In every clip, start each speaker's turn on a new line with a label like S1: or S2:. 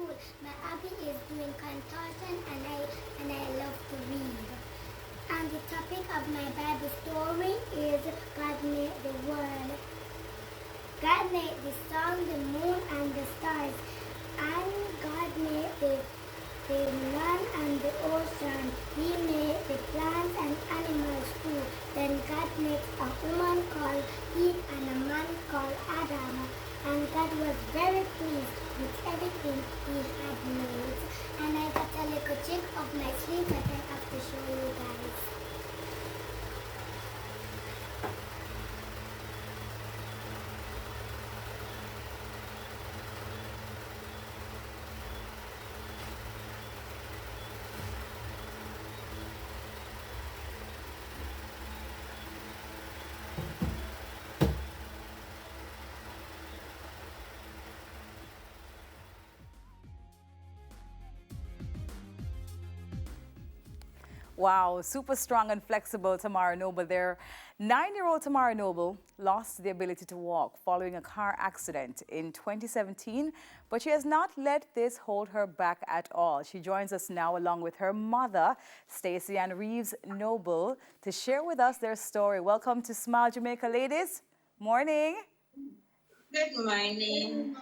S1: school. My hobby is doing contortion and I love to read. And the topic of my Bible story is God made the world. God made the sun, the moon, and the stars. And God made the land and the ocean. He made the plants and animals too. Then God makes a woman called Eve and a man called Adam. And God was very pleased with everything he had made. And I got a little trick of my sleeve that I have to show you guys.
S2: Wow, super strong and flexible Tamara Noble there. 9-year-old Tamara Noble lost the ability to walk following a car accident in 2017, but she has not let this hold her back at all. She joins us now along with her mother, Stacey Ann Reeves Noble, to share with us their story. Welcome to Smile Jamaica, ladies. Morning.
S3: Good morning.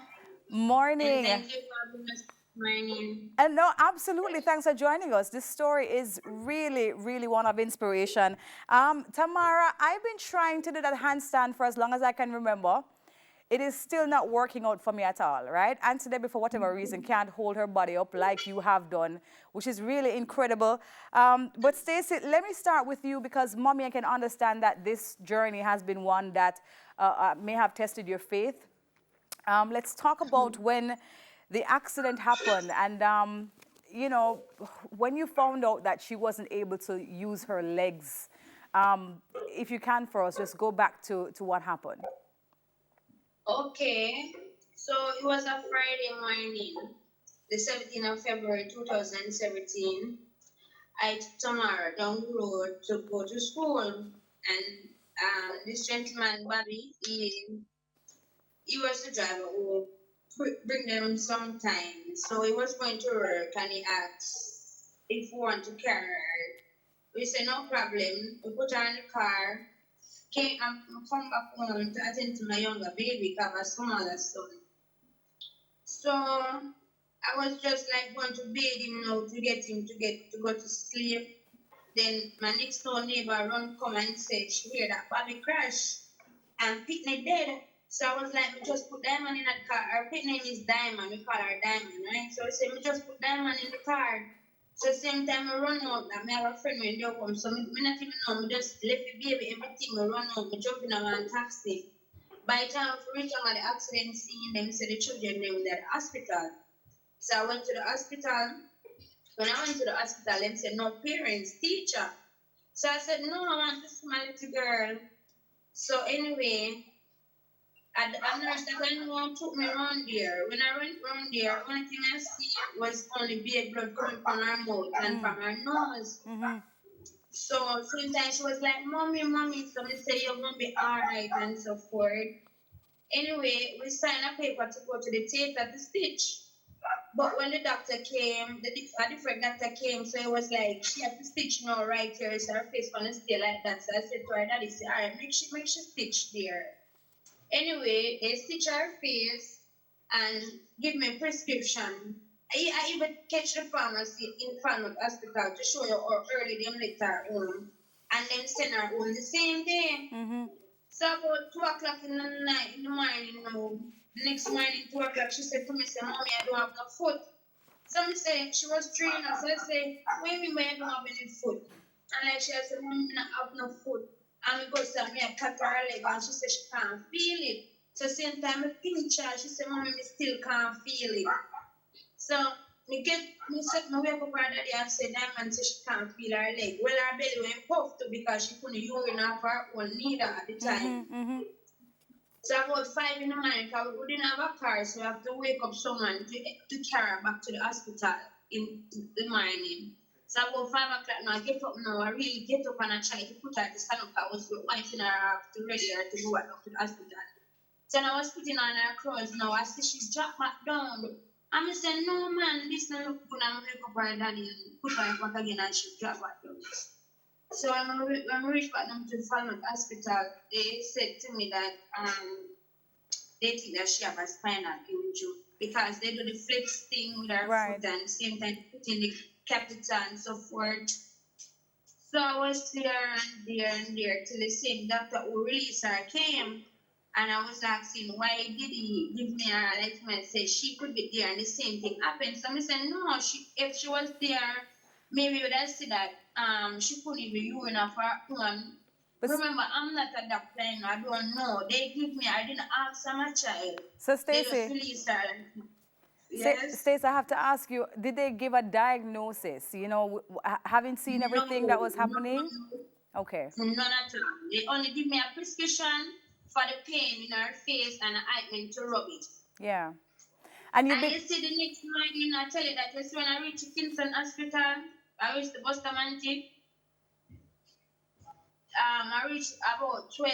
S2: Morning.
S3: And thank you for having us this morning.
S2: And no, absolutely. Thanks for joining us. This story is really, really one of inspiration. Tamara, I've been trying to do that handstand for as long as I can remember. It is still not working out for me at all, right? And today, for whatever reason, can't hold her body up like you have done, which is really incredible. But Stacey, let me start with you because, Mommy, I can understand that this journey has been one that may have tested your faith. Let's talk about when the accident happened and, you know, when you found out that she wasn't able to use her legs. If you can for us, just go back to what happened.
S3: Okay. So it was a Friday morning, the 17th of February 2017. I took Tamara down the road to go to school. And this gentleman, Bobby, he was the driver who bring them sometimes. So he was going to work and he asked if we want to carry her. We said no problem. We put her in the car. Came and come back home to attend to my younger baby because I have a smaller son. So I was just like going to bathe him now to get him to go to sleep. Then my next door neighbor run come and said she heard that Bobby crash and Pitney dead. So I was like, we just put Diamond in that car. Our pit name is Diamond. We call her Diamond, right? So I said, we just put Diamond in the car. So same time I run out, that I have a friend when they come. So me not even know, me just left the baby, everything, I run out, me jump in a one taxi. By the time I reach on the accident scene, them say the children them in the hospital. So I went to the hospital. When I went to the hospital, them said, no parents, teacher. So I said, no, I want to see my little girl. So anyway, a nurse that I know took me around there. When I went around there, only thing I see was only blood coming from her mouth and from her nose. So sometimes she was like, mommy, mommy. So we say, you're going to be all right and so forth. Anyway, we signed a paper to go to the theater to stitch. But when the doctor came, a different doctor came, so it was like, she had to stitch now right here, so her face going to stay like that. So I said to her daddy, say, all right, make she stitch there. Anyway, they stitch her face and give me a prescription. I even catch the pharmacy in front of the hospital to show you how early they let her home. And then send her home the same day. So about 2 o'clock in the night, in the morning now, the next morning, 2 o'clock, she said to me, say, mommy, I don't have no foot. So I said, she was trained, so I said, what do you mean by I don't have any foot? And like she said, mommy, I don't have no foot. And we go to me, I cut her leg, and she said she can't feel it. So same time, I pinch her, she said, mommy, I still can't feel it. So me set my wake up her daddy and said, Diamond said she can't feel her leg. Well, her belly went puffed too because she couldn't urine off her own neither at the time. So about 5 in the morning, because we didn't have a car, so we have to wake up someone to carry her back to the hospital in the morning. So about 5 o'clock now, I get up now, I really get up and I try to put her to stand up. I was wiping her off to ready her to go back to the hospital. So now I was putting on her clothes now, I see she's dropped back down. And I said, no man, this not look good. I'm wake up her daddy and put her back again and she drop back down. So when we reached back down to the Falmouth Hospital, they said to me that they think that she have a spinal injury because they do the flex thing with her
S2: Right.
S3: foot and same time putting the catheter and so forth. So I was there and there and there till the same doctor who released her came. And I was asking, why did he give me her letterman? Say she could be there and the same thing happened. So I said, no, if she was there, maybe would I see that she couldn't even urine off her own.
S2: But
S3: Remember, I'm not a doctor, and I don't know. They give me, I didn't ask her my child.
S2: so
S3: They just
S2: Stacey,
S3: released her. Yes.
S2: Stacey, I have to ask you, did they give a diagnosis? You know, having seen everything that was happening? Okay.
S3: None at all. They only give me a prescription for the pain in her face and an ointment to rub it.
S2: Yeah. And you've
S3: And
S2: been,
S3: you see the next morning, I tell you that just when I reached Kingston Hospital, I reached the Bustamante. I reached about 12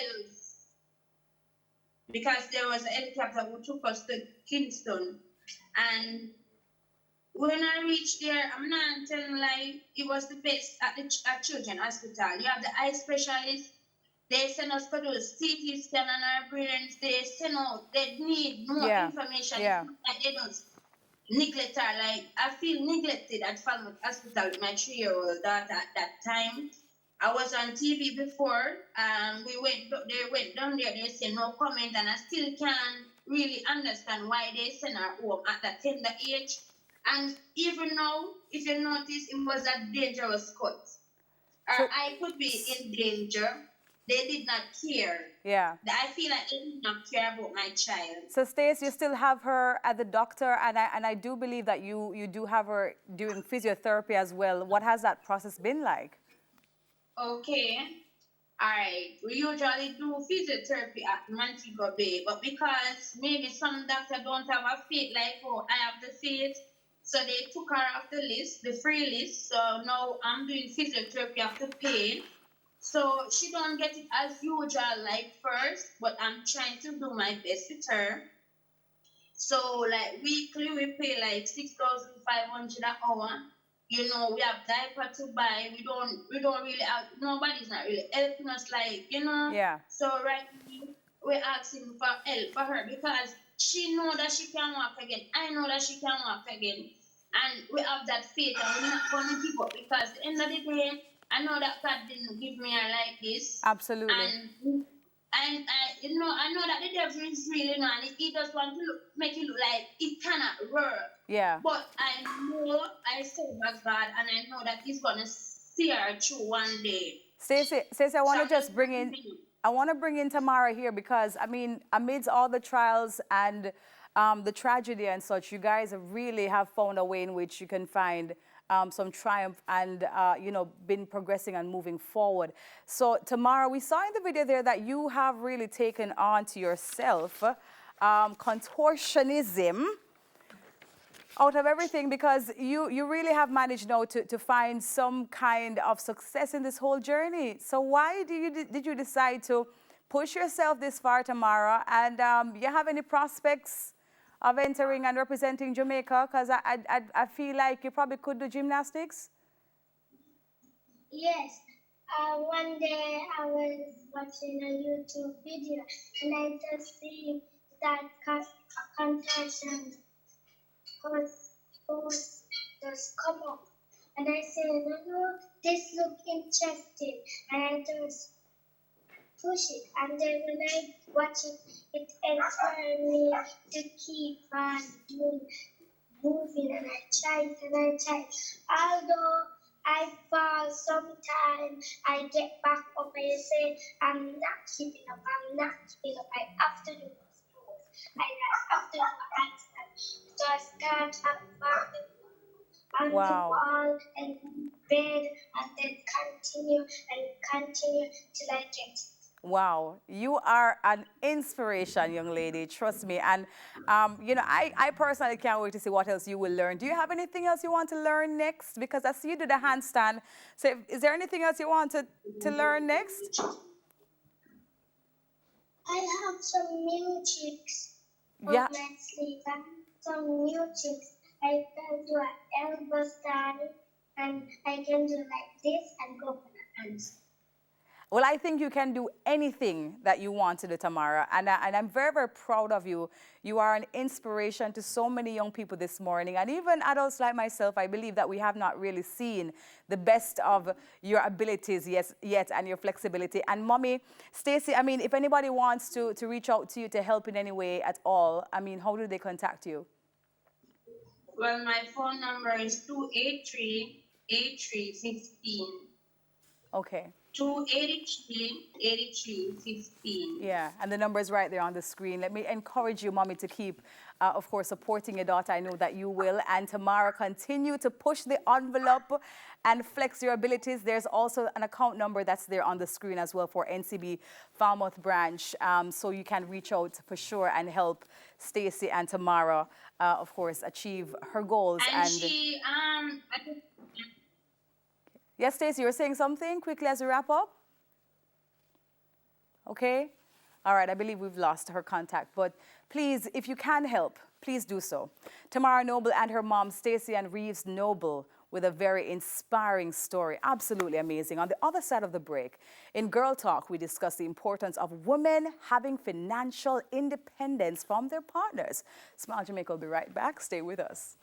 S3: because there was a helicopter who took us to Kingston. And when I reached there, I'm not telling like it was the best at the children's hospital. You have the eye specialist. They send us to do CT scan on our brains. They send out. They need more information.
S2: Yeah.
S3: It's not like they don't neglect her. Like I feel neglected at Falmouth Hospital with my 3-year-old daughter at that time. I was on TV before. They went down there. They said no comment, and I still can't really understand why they send her home at that tender age. And even now, if you notice, it was a dangerous cut. Or I could be in danger. They did not care.
S2: Yeah.
S3: I feel like they did not care about my child.
S2: So Stace, you still have her at the doctor, and I do believe that you do have her doing physiotherapy as well. What has that process been like?
S3: Okay. All right. We usually do physiotherapy at Montego Bay, but because maybe some doctors don't have a faith like I have the faith, so they took her off the list, the free list. So now I'm doing physiotherapy after pain. So she don't get it as usual like first, but I'm trying to do my best with her. So like weekly we pay like 6,500 an hour. You know, we have diaper to buy. We don't really have, nobody's not really helping us like, you know.
S2: Yeah.
S3: So right now we're asking for help for her because she know that she can walk again. I know that she can walk again. And we have that faith and we're not going to give up because at the end of the day, I know that God didn't give me her like this.
S2: Absolutely.
S3: And I know that the devil is real, you know, and he just want to make it look like it cannot work.
S2: Yeah.
S3: But I know I serve a God, and I know that He's gonna see her through one day.
S2: Stacey, I want to just bring in. I want to bring in Tamara here because I mean, amidst all the trials and the tragedy and such, you guys really have found a way in which you can find some triumph and, been progressing and moving forward. So, Tamara, we saw in the video there that you have really taken on to yourself contortionism out of everything because you really have managed now to find some kind of success in this whole journey. So why did you decide to push yourself this far, Tamara? And you have any prospects of entering and representing Jamaica? Because I feel like you probably could do gymnastics.
S1: Yes. One day I was watching a YouTube video and I just see that contortion post just come up. And I said, no, this look interesting. And I just push it. And then when I watch it, it inspired me to keep on moving. And I tried. Although I fall sometimes, I get back up and I say, I'm not keeping up. I have to do this. I have to do handstand. So I start at on the wall and bed and then continue till I get it.
S2: Wow, you are an inspiration, young lady, trust me. And, I personally can't wait to see what else you will learn. Do you have anything else you want to learn next? Because I see you do the handstand. So is there anything else you want to learn next?
S1: I have some new tricks up my sleeve. Some new tricks I can do an elbow stand, and I can do like this and go for the hands.
S2: Well, I think you can do anything that you want to do, Tamara. And I'm very, very proud of you. You are an inspiration to so many young people this morning. And even adults like myself, I believe that we have not really seen the best of your abilities yet and your flexibility. And Mommy, Stacey, I mean, if anybody wants to reach out to you to help in any way at all, I mean, how do they contact you?
S3: Well, my phone number is 283-8315.
S2: Okay.
S3: 283-8315.
S2: Yeah, and the number is right there on the screen. Let me encourage you, Mommy, to keep, of course, supporting your daughter. I know that you will. And Tamara, continue to push the envelope and flex your abilities. There's also an account number that's there on the screen as well for NCB Falmouth branch. So you can reach out for sure and help Stacey and Tamara, of course, achieve her goals.
S3: And she,
S2: Yes, Stacey, you were saying something quickly as we wrap up? Okay. All right, I believe we've lost her contact, but please, if you can help, please do so. Tamara Noble and her mom, Stacey Ann Reeves Noble, with a very inspiring story, absolutely amazing. On the other side of the break, in Girl Talk, we discuss the importance of women having financial independence from their partners. Smile Jamaica will be right back. Stay with us.